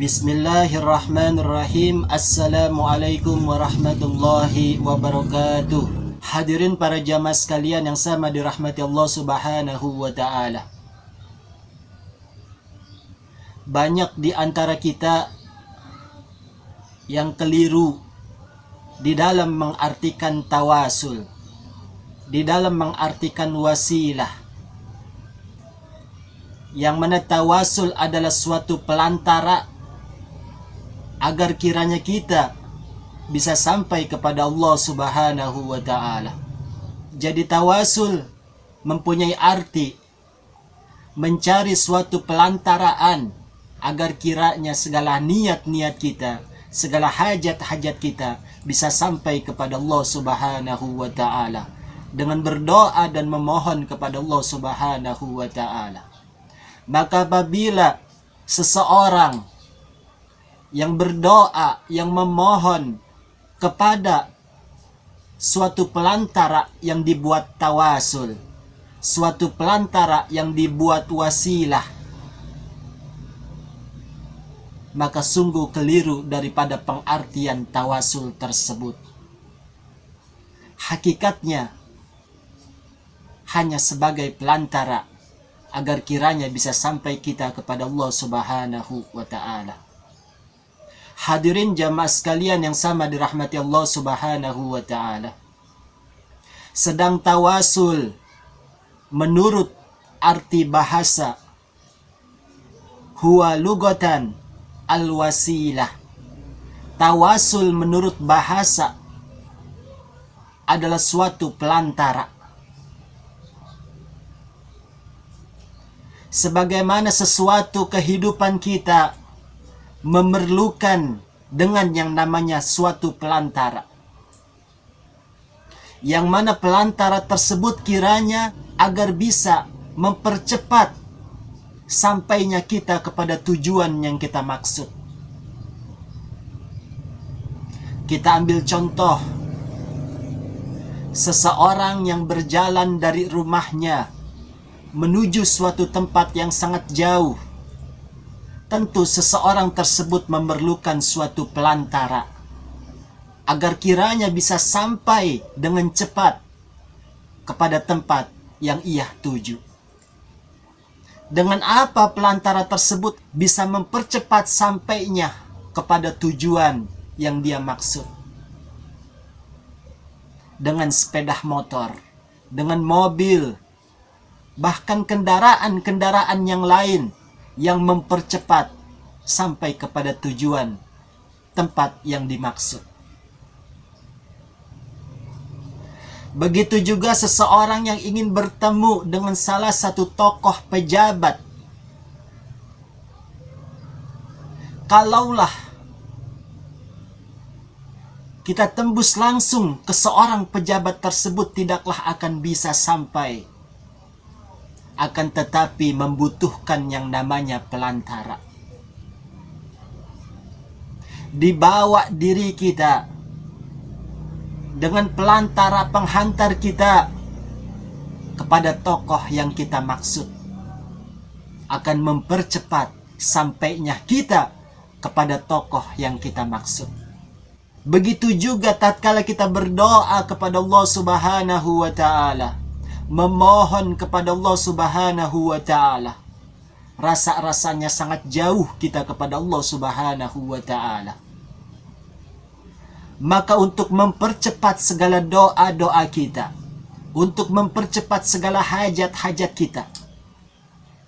Bismillahirrahmanirrahim. Assalamualaikum warahmatullahi wabarakatuh. Hadirin para jamaah sekalian yang sama dirahmati Allah Subhanahu wa ta'ala. Banyak di antara kita yang keliru di dalam mengartikan tawasul, di dalam mengartikan wasilah. Yang mana tawasul adalah suatu pelantara agar kiranya kita bisa sampai kepada Allah Subhanahu wa ta'ala. Jadi tawasul mempunyai arti mencari suatu pelantaraan agar kiranya segala niat-niat kita, segala hajat-hajat kita bisa sampai kepada Allah Subhanahu wa ta'ala dengan berdoa dan memohon kepada Allah Subhanahu wa ta'ala. Maka apabila seseorang yang berdoa, yang memohon kepada suatu pelantara yang dibuat tawasul, suatu pelantara yang dibuat wasilah, maka sungguh keliru daripada pengartian tawasul tersebut. Hakikatnya hanya sebagai pelantara agar kiranya bisa sampai kita kepada Allah Subhanahu wa ta'ala. Hadirin jamaah sekalian yang sama dirahmati Allah Subhanahu wa ta'ala. Sedang tawasul menurut arti bahasa huwa lugatan al-wasilah. Tawasul menurut bahasa adalah suatu pelantara. Sebagaimana sesuatu kehidupan kita memerlukan dengan yang namanya suatu pelantara, yang mana pelantara tersebut kiranya agar bisa mempercepat sampainya kita kepada tujuan yang kita maksud. Kita ambil contoh seseorang yang berjalan dari rumahnya menuju suatu tempat yang sangat jauh. Tentu seseorang tersebut memerlukan suatu pelantara agar kiranya bisa sampai dengan cepat kepada tempat yang ia tuju. Dengan apa pelantara tersebut bisa mempercepat sampainya kepada tujuan yang dia maksud? Dengan sepeda motor, dengan mobil, bahkan kendaraan-kendaraan yang lain yang mempercepat sampai kepada tujuan tempat yang dimaksud. Begitu juga seseorang yang ingin bertemu dengan salah satu tokoh pejabat. Kalaulah kita tembus langsung ke seorang pejabat tersebut, tidaklah akan bisa sampai. Akan tetapi membutuhkan yang namanya pelantara. Dibawa diri kita dengan pelantara penghantar kita kepada tokoh yang kita maksud, akan mempercepat sampainya kita kepada tokoh yang kita maksud. Begitu juga tatkala kita berdoa kepada Allah Subhanahu wa ta'ala, memohon kepada Allah Subhanahu wa ta'ala, rasa-rasanya sangat jauh kita kepada Allah Subhanahu wa ta'ala. Maka untuk mempercepat segala doa-doa kita, untuk mempercepat segala hajat-hajat kita,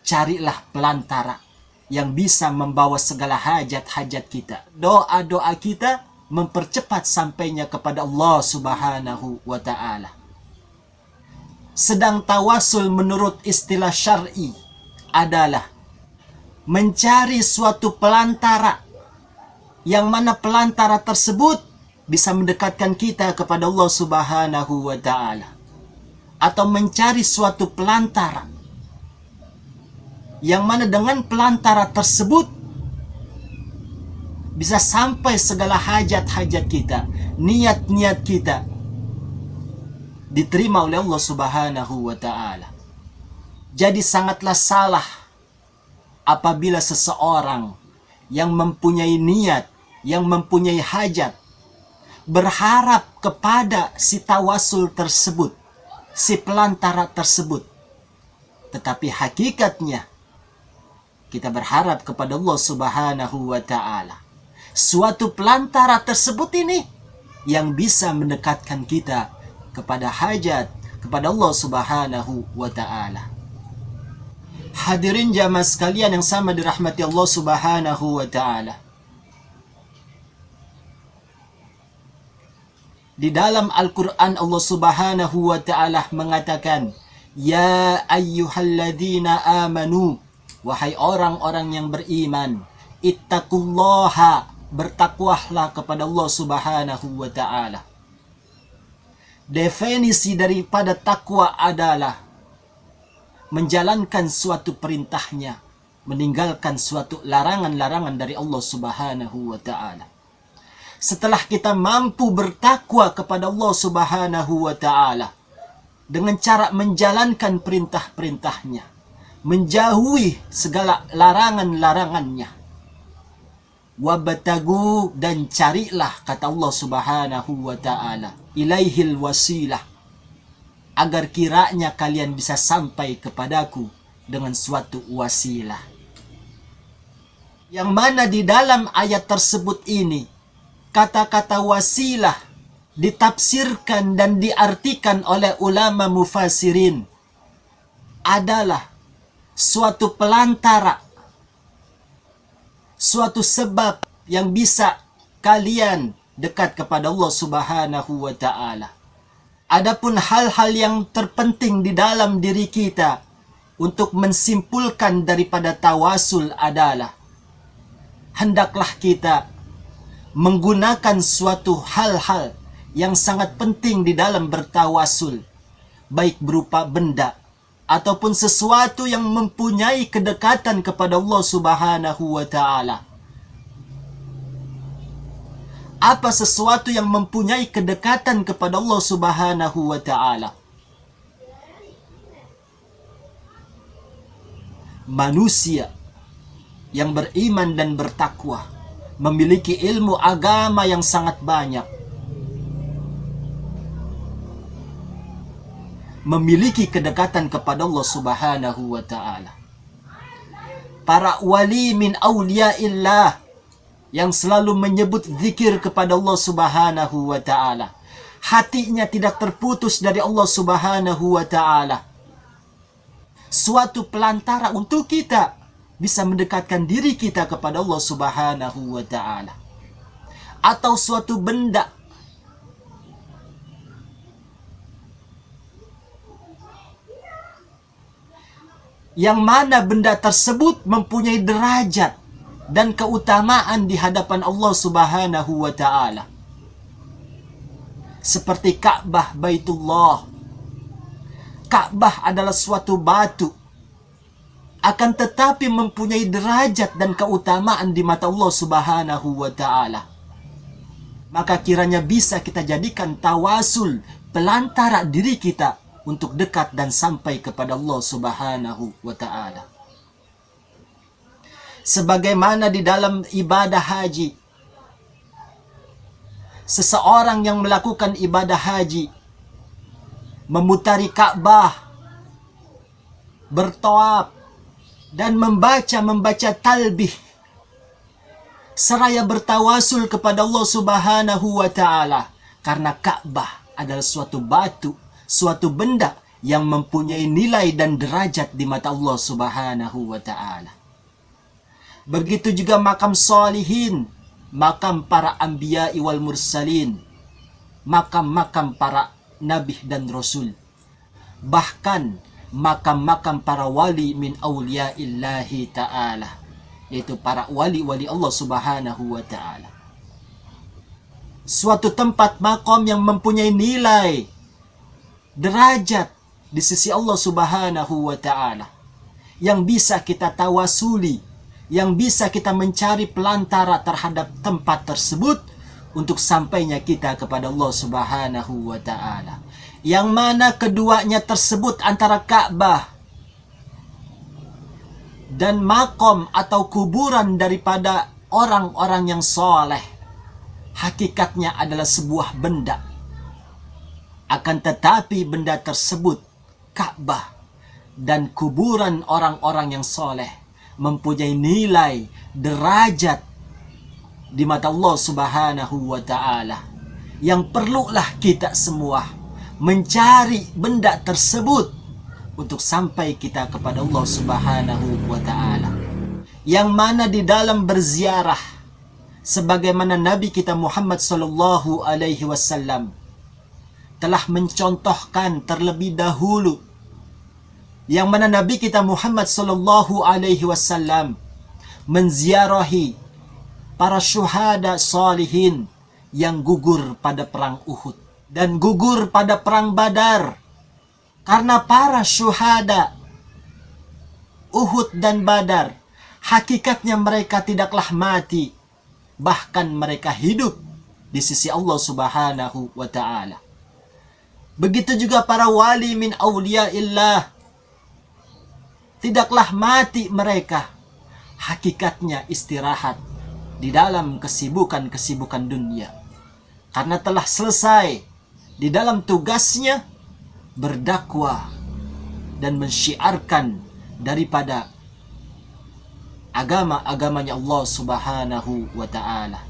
carilah pelantara yang bisa membawa segala hajat-hajat kita. Doa-doa kita mempercepat sampainya kepada Allah Subhanahu wa ta'ala. Sedang tawasul menurut istilah syar'i adalah mencari suatu pelantara yang mana pelantara tersebut bisa mendekatkan kita kepada Allah Subhanahu wa ta'ala, atau mencari suatu pelantara yang mana dengan pelantara tersebut bisa sampai segala hajat-hajat kita, niat-niat kita diterima oleh Allah Subhanahu wa ta'ala. Jadi sangatlah salah apabila seseorang yang mempunyai niat, yang mempunyai hajat, berharap kepada si tawasul tersebut, si pelantara tersebut. Tetapi hakikatnya kita berharap kepada Allah Subhanahu wa ta'ala. Suatu pelantara tersebut ini yang bisa mendekatkan kita kepada hajat, kepada Allah Subhanahu wa ta'ala. Hadirin jamaah sekalian yang sama dirahmati Allah Subhanahu wa ta'ala. Di dalam Al-Quran Allah Subhanahu wa ta'ala mengatakan, Ya ayyuhalladzina amanu, wahai orang-orang yang beriman, ittaqullaha, bertakwahlah kepada Allah Subhanahu wa ta'ala. Definisi daripada takwa adalah menjalankan suatu perintahnya, meninggalkan suatu larangan-larangan dari Allah Subhanahu wa ta'ala. Setelah kita mampu bertakwa kepada Allah Subhanahu wa ta'ala dengan cara menjalankan perintah-perintahnya, menjauhi segala larangan-larangannya, wabtagu, dan carilah, kata Allah Subhanahu wa ta'ala, ilaihil wasilah, agar kiranya kalian bisa sampai kepadaku dengan suatu wasilah. Yang mana di dalam ayat tersebut ini kata-kata wasilah ditafsirkan dan diartikan oleh ulama mufassirin adalah suatu pelantara, suatu sebab yang bisa kalian dekat kepada Allah Subhanahu wa ta'ala. Adapun hal-hal yang terpenting di dalam diri kita untuk mensimpulkan daripada tawasul adalah hendaklah kita menggunakan suatu hal-hal yang sangat penting di dalam bertawasul, baik berupa benda ataupun sesuatu yang mempunyai kedekatan kepada Allah Subhanahu wa ta'ala. Apa sesuatu yang mempunyai kedekatan kepada Allah Subhanahu wa ta'ala? Manusia yang beriman dan bertakwa, memiliki ilmu agama yang sangat banyak, memiliki kedekatan kepada Allah Subhanahu wa ta'ala. Para wali min awliyaillah yang selalu menyebut zikir kepada Allah Subhanahu wa ta'ala, hatinya tidak terputus dari Allah Subhanahu wa ta'ala. Suatu pelantara untuk kita bisa mendekatkan diri kita kepada Allah Subhanahu wa ta'ala. Atau suatu benda yang mana benda tersebut mempunyai derajat dan keutamaan di hadapan Allah Subhanahu wa ta'ala. Seperti Ka'bah Baitullah. Ka'bah adalah suatu batu, akan tetapi mempunyai derajat dan keutamaan di mata Allah Subhanahu wa ta'ala. Maka kiranya bisa kita jadikan tawasul pelantara diri kita untuk dekat dan sampai kepada Allah Subhanahu wa ta'ala. Sebagaimana di dalam ibadah haji, seseorang yang melakukan ibadah haji memutari Ka'bah, bertawaf, dan membaca talbih seraya bertawasul kepada Allah Subhanahu wa ta'ala, karena Ka'bah adalah suatu batu, suatu benda yang mempunyai nilai dan derajat di mata Allah Subhanahu wa ta'ala. Begitu juga makam salihin, makam para anbiya wal mursalin, makam-makam para nabi dan rasul, bahkan makam-makam para wali min awliyaillahi ta'ala, yaitu para wali-wali Allah Subhanahu wa ta'ala. Suatu tempat makam yang mempunyai nilai, derajat di sisi Allah Subhanahu wa ta'ala, yang bisa kita tawasuli, yang bisa kita mencari pelantara terhadap tempat tersebut untuk sampainya kita kepada Allah Subhanahu wa ta'ala. Yang mana keduanya tersebut, antara Ka'bah dan makom atau kuburan daripada orang-orang yang soleh hakikatnya adalah sebuah benda. Akan tetapi benda tersebut, Ka'bah dan kuburan orang-orang yang soleh, mempunyai nilai, derajat di mata Allah Subhanahu wa ta'ala, yang perlulah kita semua mencari benda tersebut untuk sampai kita kepada Allah Subhanahu wa ta'ala. Yang mana di dalam berziarah, sebagaimana Nabi kita Muhammad sallallahu alaihi wasallam telah mencontohkan terlebih dahulu, yang mana Nabi kita Muhammad sallallahu alaihi wasallam menziarahi para syuhada salihin yang gugur pada perang Uhud dan gugur pada perang Badar. Karena para syuhada Uhud dan Badar, hakikatnya mereka tidaklah mati, bahkan mereka hidup di sisi Allah Subhanahu wa ta'ala. Begitu juga para wali min awliyaillah, tidaklah mati mereka, hakikatnya istirahat di dalam kesibukan-kesibukan dunia, karena telah selesai di dalam tugasnya berdakwah dan mensyiarkan daripada agama-agamanya Allah Subhanahu wa ta'ala.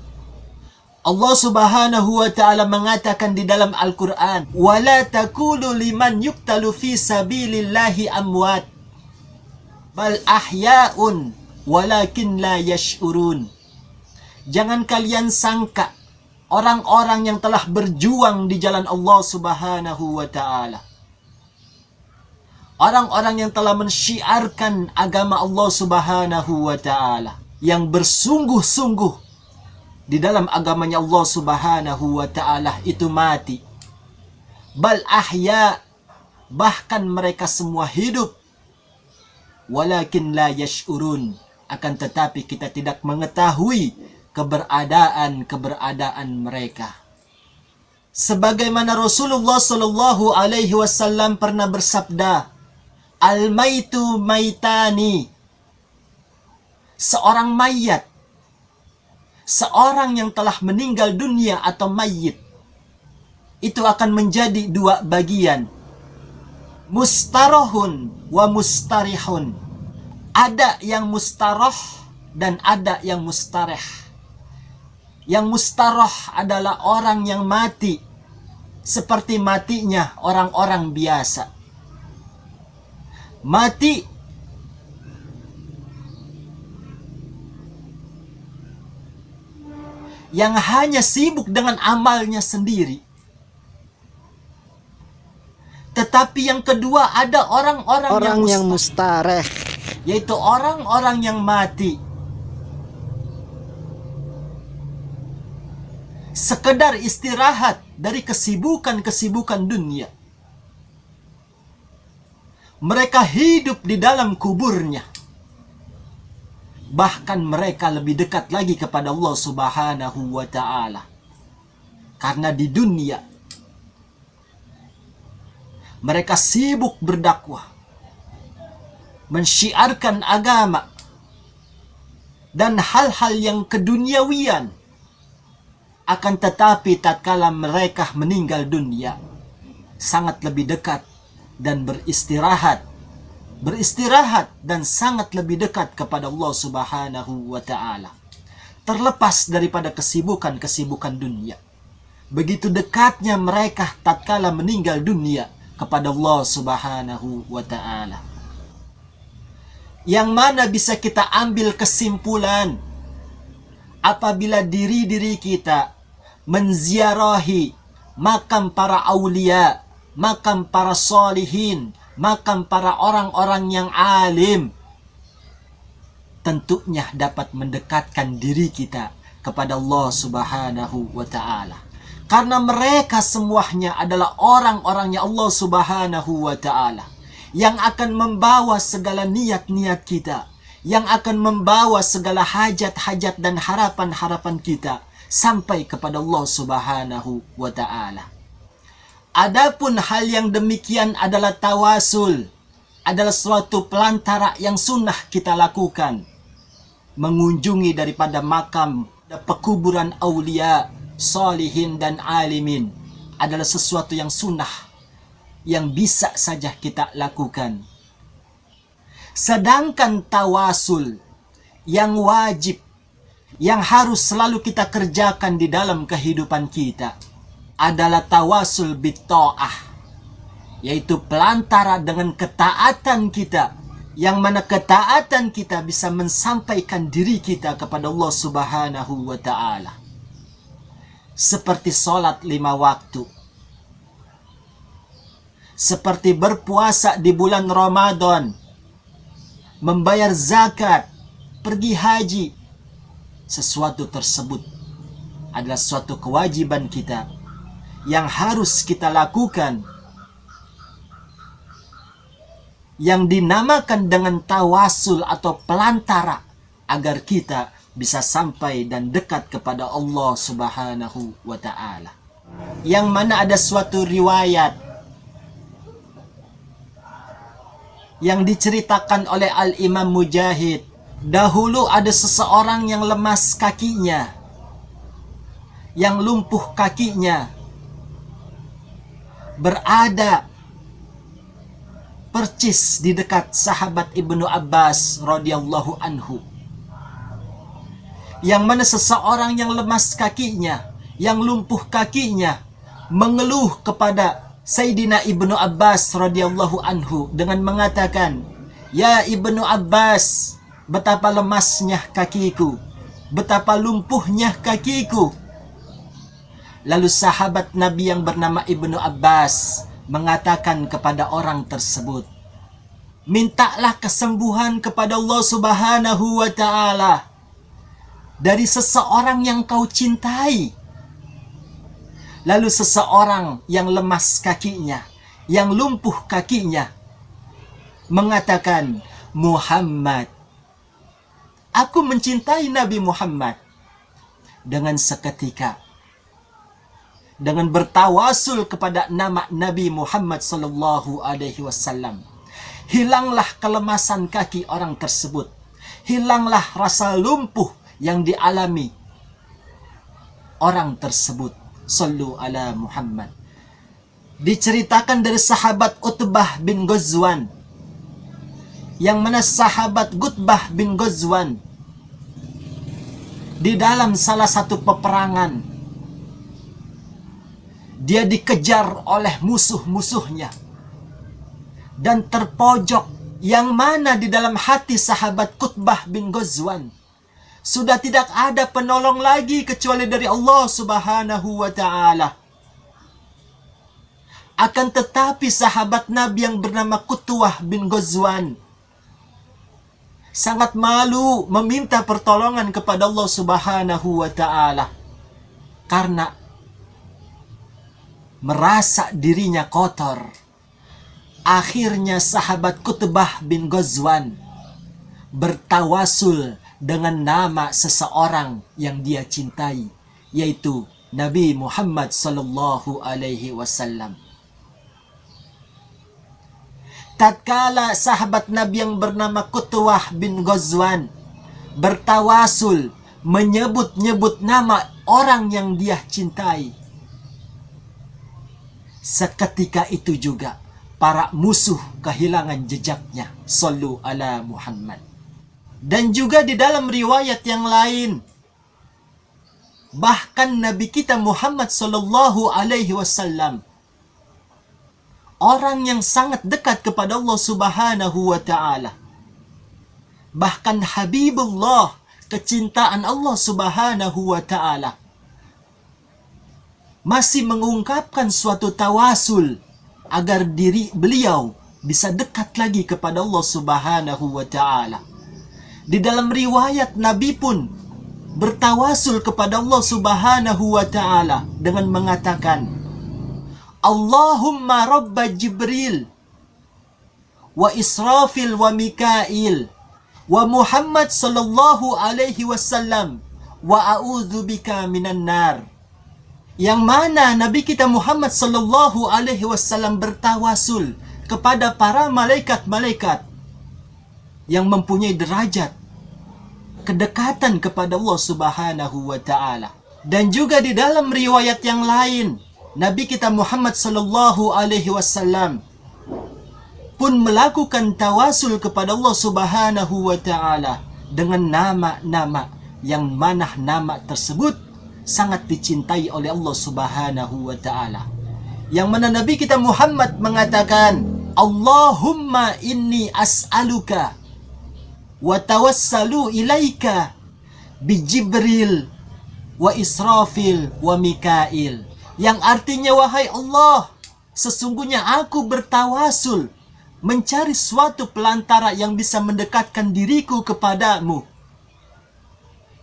Allah Subhanahu wa ta'ala mengatakan di dalam Al-Quran, وَلَا تَقُولُوا لِمَنْ يُقْتَلُ فِي سَبِيلِ اللَّهِ أَمْوَاتٌ بَلْ أَحْيَاءٌ وَلَكِنْ لَا يَشْعُرُونَ. Jangan kalian sangka orang-orang yang telah berjuang di jalan Allah Subhanahu wa ta'ala, orang-orang yang telah mensyiarkan agama Allah Subhanahu wa ta'ala, yang bersungguh-sungguh di dalam agamanya Allah Subhanahu wa ta'ala itu mati. Bal ahya, bahkan mereka semua hidup. Walakin la yash'urun, akan tetapi kita tidak mengetahui keberadaan mereka. Sebagaimana Rasulullah sallallahu alaihi wasallam pernah bersabda, al-maitu maitani, seorang mayat, seorang yang telah meninggal dunia atau mayit, itu akan menjadi dua bagian, mustarahun wa mustarihun. Ada yang mustarah dan ada yang mustarih. Yang mustarah adalah orang yang mati seperti matinya orang-orang biasa. Mati yang hanya sibuk dengan amalnya sendiri. Tetapi yang kedua ada orang-orang yang mustareh, yaitu orang-orang yang mati sekedar istirahat dari kesibukan-kesibukan dunia. Mereka hidup di dalam kuburnya. Bahkan mereka lebih dekat lagi kepada Allah Subhanahu wa ta'ala. Karena di dunia mereka sibuk berdakwah, mensyiarkan agama dan hal-hal yang keduniawian. Akan tetapi tatkala mereka meninggal dunia, sangat lebih dekat dan beristirahat dan sangat lebih dekat kepada Allah Subhanahu wa ta'ala. Terlepas daripada kesibukan-kesibukan dunia. Begitu dekatnya mereka tatkala meninggal dunia kepada Allah Subhanahu wa ta'ala. Yang mana bisa kita ambil kesimpulan apabila diri-diri kita menziarahi makam para aulia, makam para solihin, makam para orang-orang yang alim, tentunya dapat mendekatkan diri kita kepada Allah Subhanahu wa ta'ala. Karena mereka semuanya adalah orang-orangnya Allah Subhanahu wa ta'ala, yang akan membawa segala niat-niat kita, yang akan membawa segala hajat-hajat dan harapan-harapan kita sampai kepada Allah Subhanahu wa ta'ala. Adapun hal yang demikian adalah tawasul, adalah suatu pelantara yang sunnah kita lakukan. mengunjungi daripada makam pekuburan aulia, solihin dan alimin adalah sesuatu yang sunnah yang bisa saja kita lakukan. Sedangkan tawasul yang wajib, yang harus selalu kita kerjakan di dalam kehidupan kita adalah tawasul bitta'ah, yaitu pelantara dengan ketaatan kita, yang mana ketaatan kita bisa mensampaikan diri kita kepada Allah Subhanahu wa ta'ala. Seperti sholat 5 waktu, seperti berpuasa di bulan Ramadan, membayar zakat, pergi haji. Sesuatu tersebut adalah suatu kewajiban kita yang harus kita lakukan, yang dinamakan dengan tawasul atau pelantara agar kita bisa sampai dan dekat kepada Allah Subhanahu wa ta'ala. Yang mana ada suatu riwayat yang diceritakan oleh Al-Imam Mujahid, dahulu ada seseorang yang lemas kakinya, yang lumpuh kakinya, berada percis di dekat sahabat Ibnu Abbas radhiyallahu anhu. Yang mana seseorang yang lemas kakinya, yang lumpuh kakinya, mengeluh kepada Sayyidina Ibnu Abbas radhiyallahu anhu dengan mengatakan, "Ya Ibnu Abbas, betapa lemasnya kakiku, betapa lumpuhnya kakiku." Lalu sahabat Nabi yang bernama Ibnu Abbas mengatakan kepada orang tersebut, "Mintalah kesembuhan kepada Allah Subhanahu wa ta'ala dari seseorang yang kau cintai." Lalu seseorang yang lemas kakinya, yang lumpuh kakinya, mengatakan, "Muhammad, aku mencintai Nabi Muhammad." Dengan seketika, dengan bertawasul kepada nama Nabi Muhammad sallallahu alaihi wasallam, hilanglah kelemasan kaki orang tersebut, hilanglah rasa lumpuh yang dialami orang tersebut. Sallu ala Muhammad. Diceritakan dari sahabat Utbah bin Ghazwan, yang mana sahabat Utbah bin Ghazwan di dalam salah satu peperangan, dia dikejar oleh musuh-musuhnya dan terpojok, yang mana di dalam hati sahabat Utbah bin Ghazwan sudah tidak ada penolong lagi kecuali dari Allah Subhanahu wa ta'ala. Akan tetapi sahabat Nabi yang bernama Utbah bin Ghazwan sangat malu meminta pertolongan kepada Allah Subhanahu wa ta'ala karena merasa dirinya kotor. Akhirnya sahabat Utbah bin Ghazwan bertawasul dengan nama seseorang yang dia cintai, yaitu Nabi Muhammad sallallahu alaihi wasallam. Tatkala sahabat Nabi yang bernama Utbah bin Ghazwan bertawasul, menyebut-nyebut nama orang yang dia cintai, seketika itu juga para musuh kehilangan jejaknya. Sallu ala Muhammad. Dan juga di dalam riwayat yang lain, bahkan Nabi kita Muhammad sallallahu alaihi wasallam, orang yang sangat dekat kepada Allah Subhanahu wa ta'ala, bahkan Habibullah, kecintaan Allah Subhanahu wa ta'ala, masih mengungkapkan suatu tawasul agar diri beliau bisa dekat lagi kepada Allah Subhanahu wa ta'ala. Di dalam riwayat, Nabi pun bertawasul kepada Allah Subhanahu wa ta'ala dengan mengatakan, "Allahumma rabba Jibril wa Israfil wa Mikail wa Muhammad sallallahu alaihi wasallam wa a'udzu bika minan nar." Yang mana Nabi kita Muhammad sallallahu alaihi wasallam bertawasul kepada para malaikat-malaikat yang mempunyai derajat kedekatan kepada Allah Subhanahu wa taala. Dan juga di dalam riwayat yang lain, Nabi kita Muhammad sallallahu alaihi wasallam pun melakukan tawasul kepada Allah Subhanahu wa taala dengan nama-nama yang mana nama tersebut sangat dicintai oleh Allah Subhanahu wa taala. Yang mana Nabi kita Muhammad mengatakan, Allahumma inni as'aluka wa tawassalu ilaika bi Jibril wa Israfil wa Mikail. Yang artinya, wahai Allah, sesungguhnya aku bertawasul mencari suatu pelantara yang bisa mendekatkan diriku kepadamu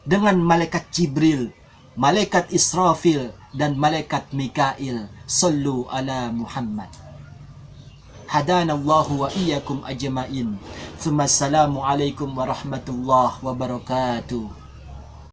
dengan malaikat Jibril, malaikat Israfil, dan malaikat Mikail. Sallu ala Muhammad. Hadanallahu wa iyyakum ajma'in. Thumma assalamu alaikum warahmatullahi wabarakatuh.